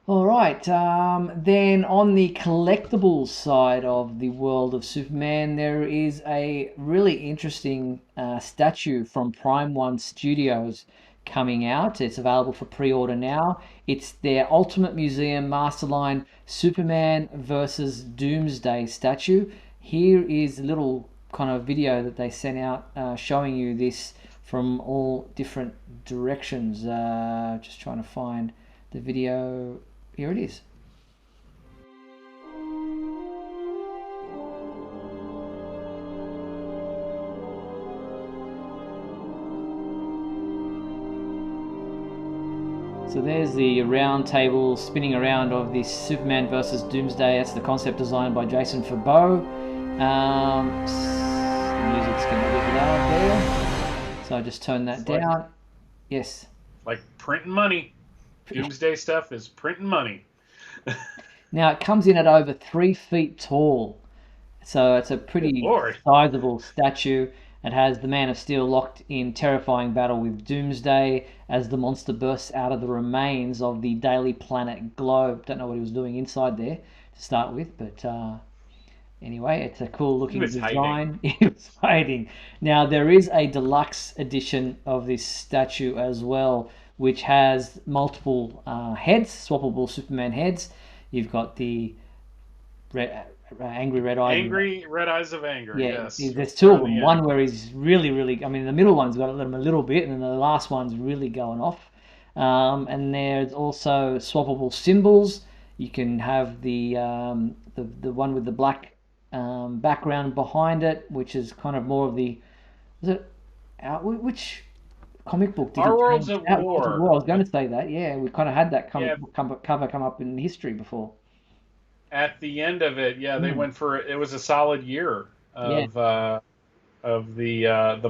All right, then on the collectibles side of the world of Superman, there is a really interesting statue from Prime One Studios coming out. It's available for pre-order now. It's their Ultimate Museum Masterline Superman versus Doomsday statue. Here is a little kind of video that they sent out showing you this from all different directions. Just trying to find the video. Here it is. So there's the round table spinning around of this Superman versus Doomsday. That's the concept designed by Jason Fabot. The music's going to be a bit loud there. So I just turned that down. Yes. Like printing money. Doomsday stuff is printing money. Now it comes in at over 3 feet tall, so it's a pretty sizable statue. It has the Man of Steel locked in terrifying battle with Doomsday as the monster bursts out of the remains of the Daily Planet globe. Don't know what he was doing inside there to start with, but anyway, it's a cool looking design. He was hiding. Now there is a deluxe edition of this statue as well, which has multiple heads, swappable Superman heads. You've got the angry red eyes. Angry red eyes of anger. Yeah, yes. There's two of them. One where he's really. I mean, the middle one's got a little bit, and the last one's really going off. And there's also swappable symbols. You can have the one with the black background behind it, which is kind of more of the... Which comic book did Our it Worlds change? at War. I was going to say that. Yeah, we kind of had that cover come up in history before. At the end of it, they went for it. Was a solid year of the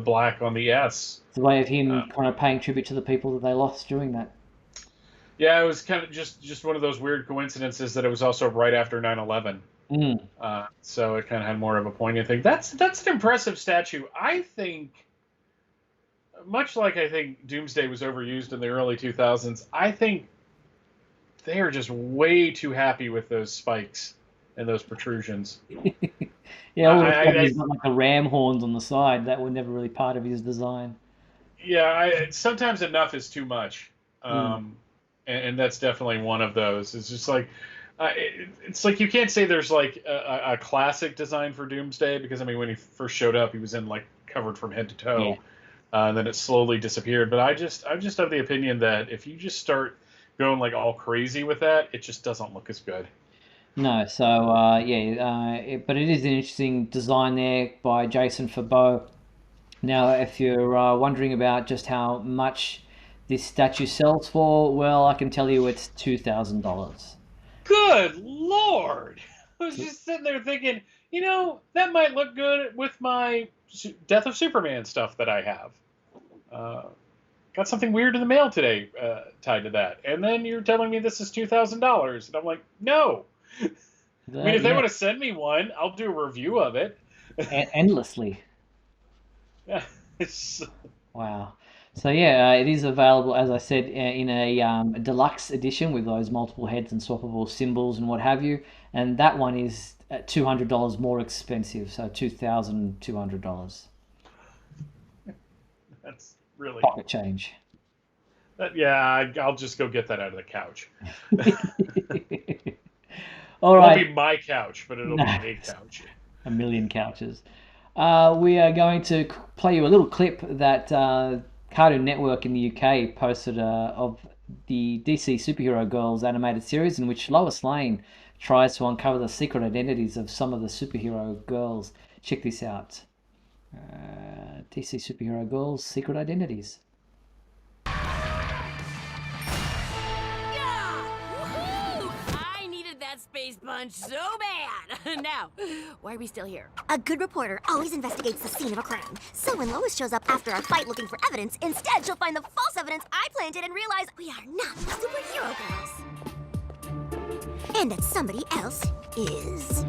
black on the S. It's a way of him kind of paying tribute to the people that they lost doing that. Yeah, it was kind of just one of those weird coincidences that it was also right after 9/11. So it kind of had more of a poignant thing. That's an impressive statue. I think, much like I think Doomsday was overused in the early 2000s, I think they are just way too happy with those spikes and those protrusions. He's got like the ram horns on the side that were never really part of his design. Yeah, sometimes enough is too much, and that's definitely one of those. It's just like it's like you can't say there's like a classic design for Doomsday, because I mean when he first showed up he was in like covered from head to toe, and then it slowly disappeared. But I'm just of the opinion that if you just start going like all crazy with that, it just doesn't look as good. No, so but it is an interesting design there by Jason Fabot. Now, if you're wondering about just how much this statue sells for, well, I can tell you it's $2,000. Good Lord! I was just sitting there thinking, that might look good with my Death of Superman stuff that I have. Got something weird in the mail today tied to that. And then you're telling me this is $2,000. And I'm like, no. I mean, if they want to send me one, I'll do a review of it. Endlessly. Yeah. Wow. So it is available, as I said, in a deluxe edition with those multiple heads and swappable symbols and what have you. And that one is $200 more expensive, so $2,200. That's really pocket change. I'll just go get that out of the couch. All right. It'll be my couch, but it'll be a couch. A million couches. We are going to play you a little clip that Cartoon Network in the UK posted of the DC Superhero Girls animated series, in which Lois Lane tries to uncover the secret identities of some of the superhero girls. Check this out. DC Superhero Girls' Secret Identities. I needed that space punch so bad. Now, why are we still here? A good reporter always investigates the scene of a crime. So when Lois shows up after a fight looking for evidence, instead she'll find the false evidence I planted and realize we are not the superhero girls. And that somebody else is.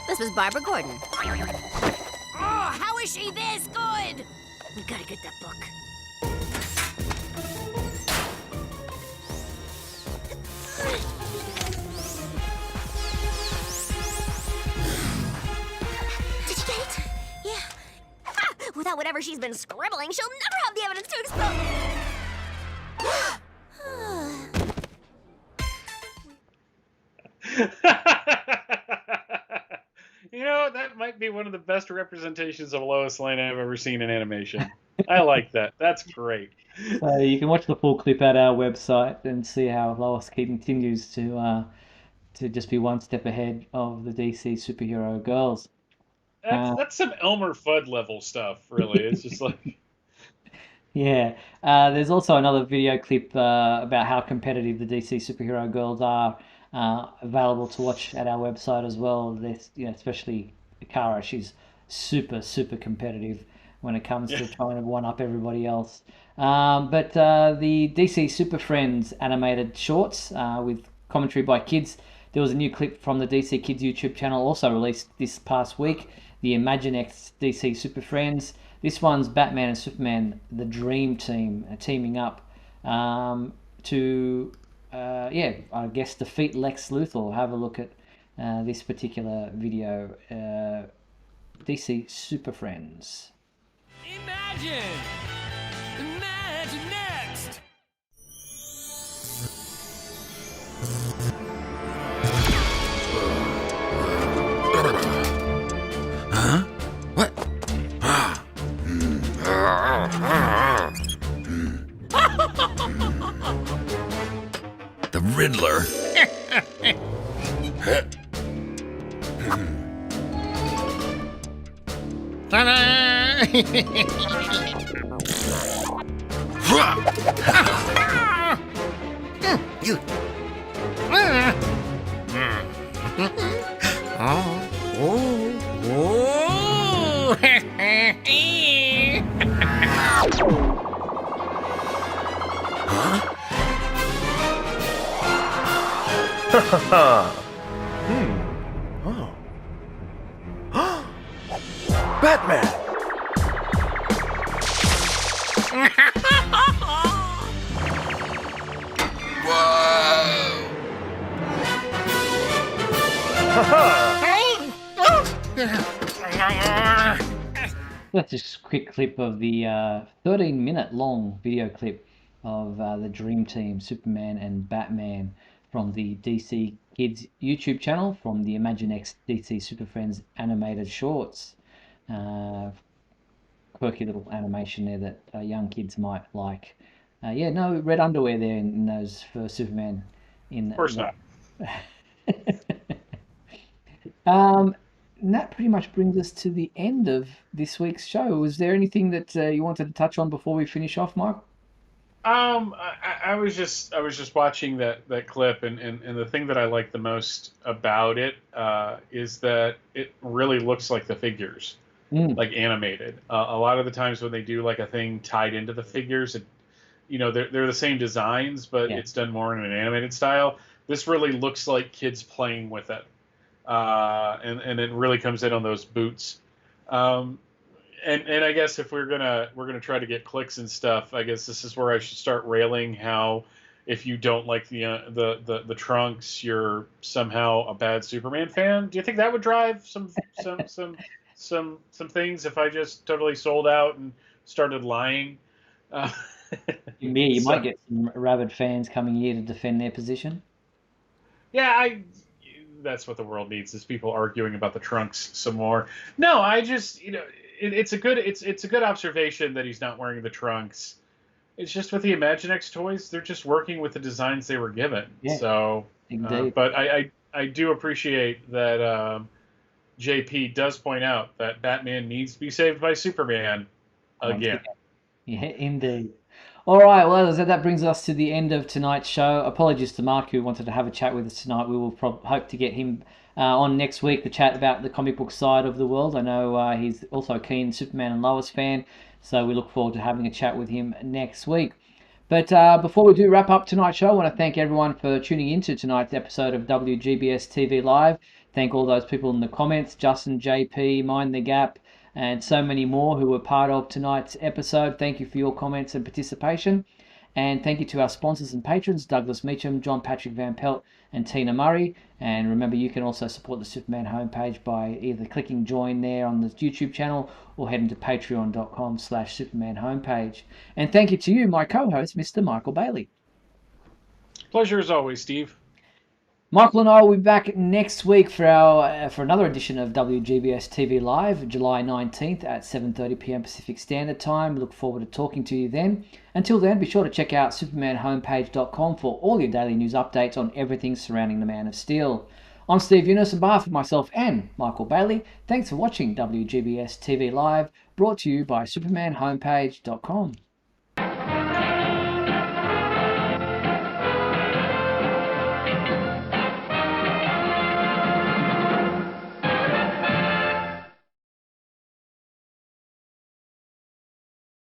This was Barbara Gordon. Oh, how is she this good? We gotta get that book. Did you get it? Yeah. Ah, without whatever she's been scribbling, she'll never have the evidence to expose. That might be one of the best representations of Lois Lane I've ever seen in animation. I like that. That's great. So you can watch the full clip at our website and see how Lois continues to just be one step ahead of the DC Superhero Girls. That's some Elmer Fudd level stuff, really. It's just like... Yeah. There's also another video clip about how competitive the DC Superhero Girls are, available to watch at our website as well. Especially Kara, she's super competitive when it comes to trying to one up everybody else. But the DC Super Friends animated shorts with commentary by kids. There was a new clip from the DC Kids YouTube channel also released this past week. The Imaginext DC Super Friends. This one's Batman and Superman, the Dream Team, teaming up to I guess defeat Lex Luthor. Have a look at this particular video. DC Super Friends. Imagine next. Huh? What? The Riddler. You. Batman! That's just a quick clip of the 13-minute long video clip of the Dream Team, Superman and Batman, from the DC Kids YouTube channel, from the Imaginext DC Super Friends animated shorts. Quirky little animation there that young kids might like. Yeah, no red underwear there in those for Superman. Of course not. And that pretty much brings us to the end of this week's show. Was there anything that you wanted to touch on before we finish off, Mike? I was just watching that clip, and the thing that I like the most about it is that it really looks like the figures, like animated. A lot of the times when they do like a thing tied into the figures, they're the same designs, but it's done more in an animated style. This really looks like kids playing with it. And it really comes in on those boots. And I guess if we're gonna try to get clicks and stuff, I guess this is where I should start railing how if you don't like the trunks, you're somehow a bad Superman fan. Do you think that would drive some things if I just totally sold out and started lying? You might get some rabid fans coming here to defend their position. Yeah, that's what the world needs, is people arguing about the trunks some more. No, I just, it's a good observation that he's not wearing the trunks. It's just with the Imaginext toys, they're just working with the designs they were given. Yeah, so, but I do appreciate that JP does point out that Batman needs to be saved by Superman again. Yeah, indeed. All right, well, as I said, that brings us to the end of tonight's show. Apologies to Mark, who wanted to have a chat with us tonight. We will hope to get him on next week to chat about the comic book side of the world. I know he's also a keen Superman and Lois fan, so we look forward to having a chat with him next week. But before we do wrap up tonight's show, I want to thank everyone for tuning into tonight's episode of WGBS TV Live. Thank all those people in the comments, Justin, JP, Mind the Gap, and so many more who were part of tonight's episode. Thank you for your comments and participation. And thank you to our sponsors and patrons, Douglas Meacham, John Patrick Van Pelt, and Tina Murray. And remember, you can also support the Superman homepage by either clicking join there on the YouTube channel or heading to patreon.com/Superman homepage. And thank you to you, my co-host, Mr. Michael Bailey. Pleasure as always, Steve. Michael and I will be back next week for another edition of WGBS TV Live, July 19th at 7:30 p.m. Pacific Standard Time. Look forward to talking to you then. Until then, be sure to check out supermanhomepage.com for all your daily news updates on everything surrounding the Man of Steel. I'm Steve Yunus, on behalf of myself and Michael Bailey. Thanks for watching WGBS TV Live, brought to you by supermanhomepage.com.